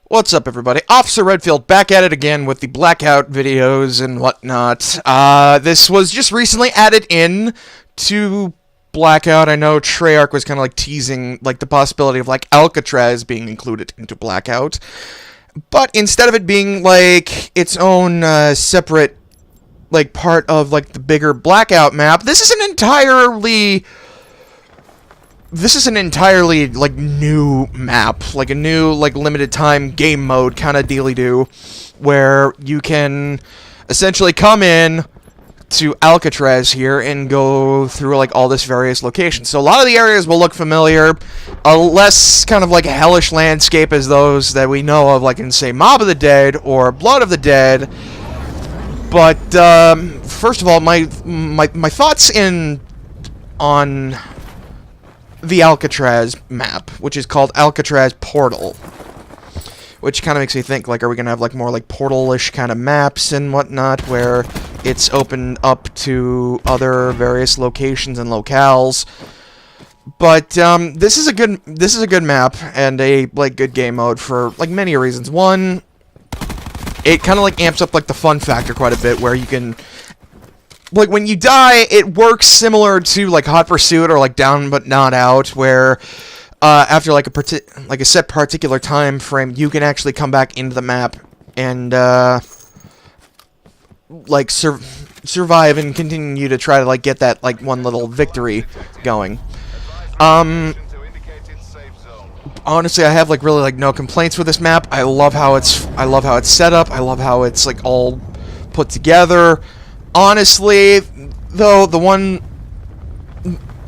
What's up, everybody? Officer Redfield back at it again with the Blackout videos and whatnot. This was just recently added in to Blackout. I know Treyarch was kind of like teasing like the possibility of like Alcatraz being included into Blackout, but instead of it being like its own separate like part of like the bigger Blackout map, this is an entirely like new map, like a new like limited time game mode kind of dealy-do, where you can essentially come in to Alcatraz here and go through like all this various locations. So a lot of the areas will look familiar, a less kind of like hellish landscape as those that we know of, like in say Mob of the Dead or Blood of the Dead. But first of all, my thoughts on the Alcatraz map, which is called Alcatraz Portal, which kind of makes me think, like, are we gonna have like more like Portal-ish kind of maps and whatnot, where it's opened up to other various locations and locales? But this is a good map and a like good game mode for like many reasons. One, it kind of like amps up like the fun factor quite a bit, where you can, like, when you die, it works similar to like Hot Pursuit or like Down But Not Out, where after like a set particular time frame, you can actually come back into the map and like survive and continue to try to like get that like one little victory going. Honestly, I have like really like no complaints with this map. I love how it's set up. I love how it's like all put together. Honestly, though,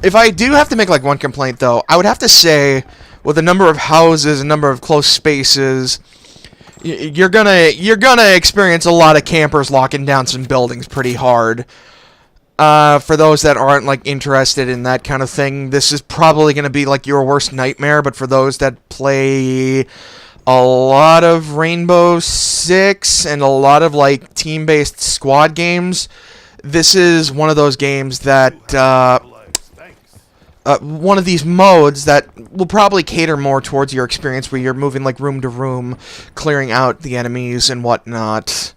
if I do have to make like one complaint, though, I would have to say, with the number of houses and number of close spaces, you're gonna experience a lot of campers locking down some buildings pretty hard. For those that aren't like interested in that kind of thing, this is probably gonna be like your worst nightmare. But for those that play a lot of Rainbow Six and a lot of like team-based squad games, this is one of those games that one of these modes that will probably cater more towards your experience, where you're moving like room to room, clearing out the enemies and whatnot.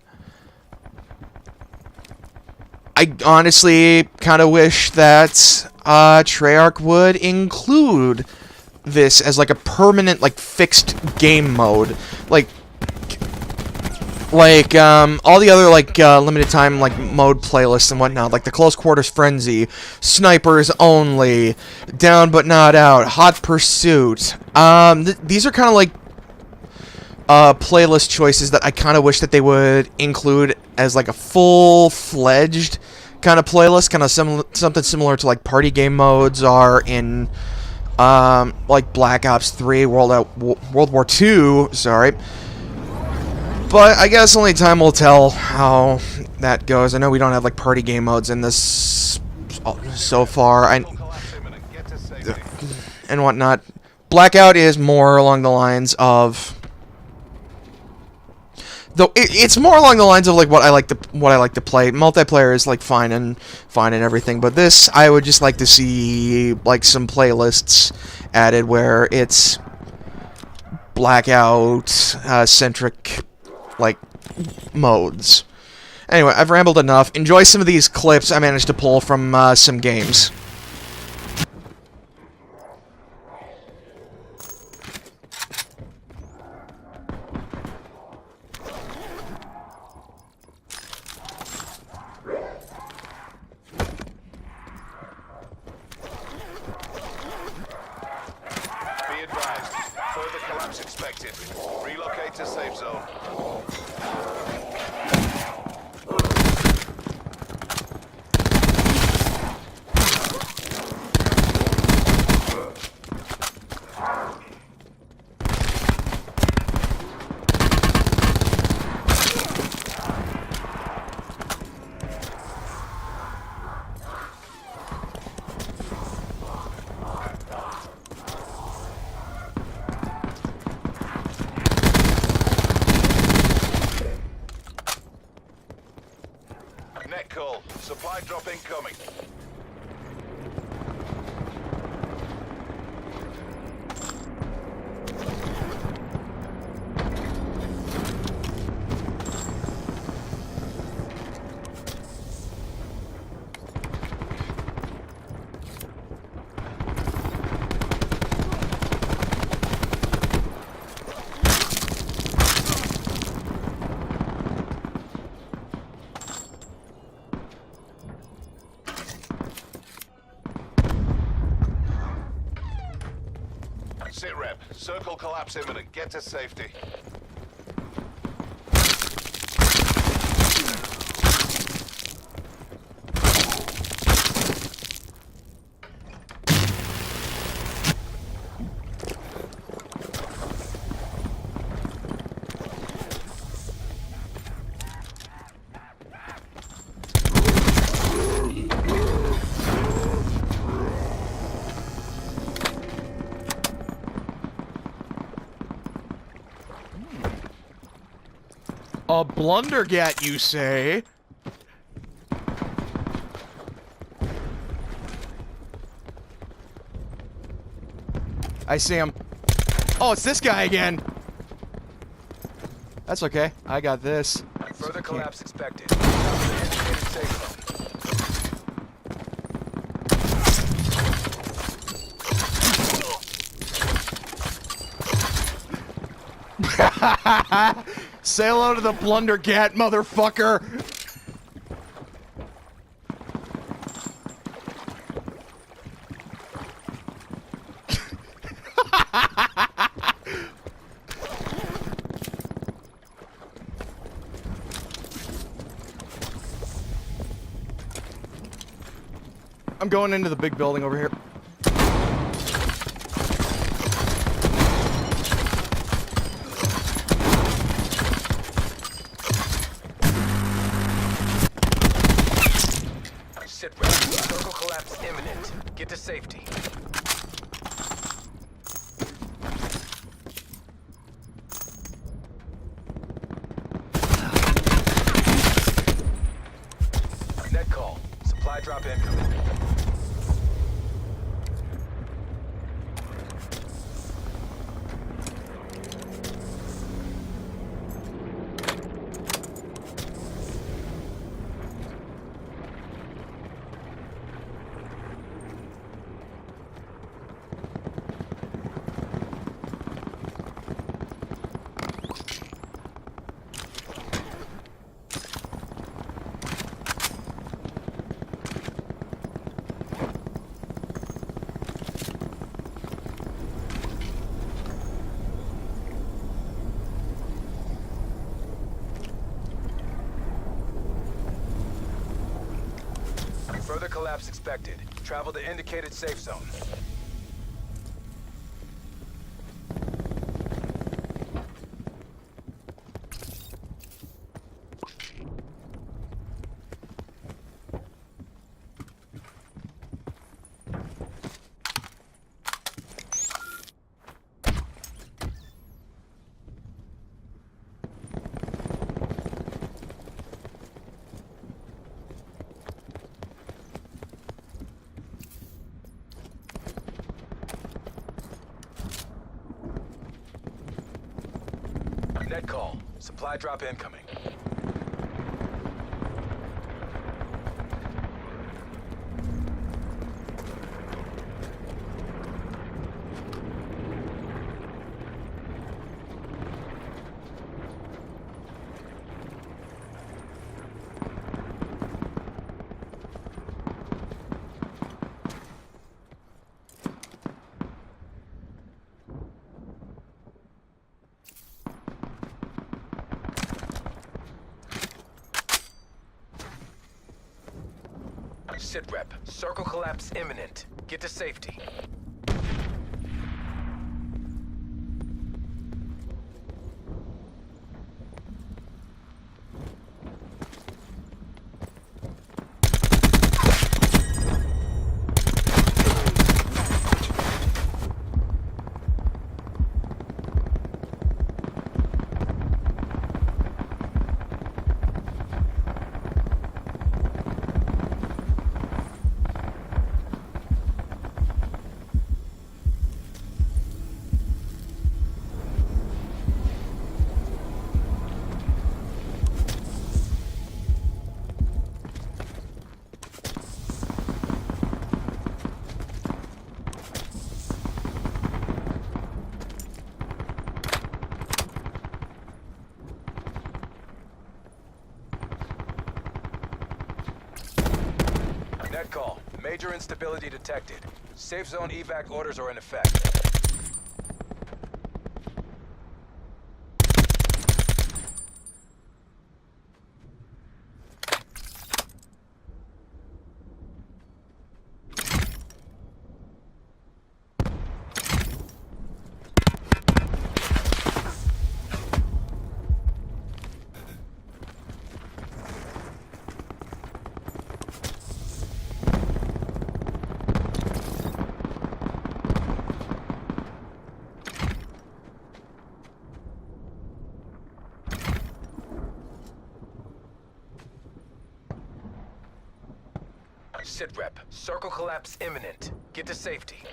I honestly kind of wish that Treyarch would include this as like a permanent, like fixed game mode, like all the other like limited time like mode playlists and whatnot, like the Close Quarters Frenzy, Snipers Only, Down But Not Out, Hot Pursuit. These are kind of like playlist choices that I kind of wish that they would include as like a full-fledged kind of playlist, kind of something similar to like party game modes are in like Black Ops 3, World War II, sorry. But I guess only time will tell how that goes. I know we don't have like party game modes in this so far, and whatnot. Blackout is more along the lines of, though it's more along the lines of like what I like to play. Multiplayer is like fine and everything, but this, I would just like to see like some playlists added where it's Blackout centric like modes. Anyway, I've rambled enough. Enjoy some of these clips I managed to pull from some games. Be advised, further collapse expected. Relocate to safe zone. Net call. Supply drop incoming. Sit rep. Circle collapse imminent. Get to safety. A blundergat, you say? I see him. Oh, it's this guy again. That's okay. I got this. Further collapse expected. Indicated safe zone. Say hello to the blundergat, motherfucker. I'm going into the big building over here. Sit rep. Circle collapse imminent. Get to safety. Net call. Supply drop incoming. Further collapse expected. Travel to indicated safe zone. Net call. Supply drop incoming. Sit rep. Circle collapse imminent. Get to safety. Net call. Major instability detected. Safe zone evac orders are in effect. Sitrep, circle collapse imminent. Get to safety.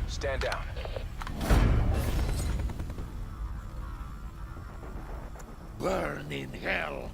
Stand down. Burn in hell.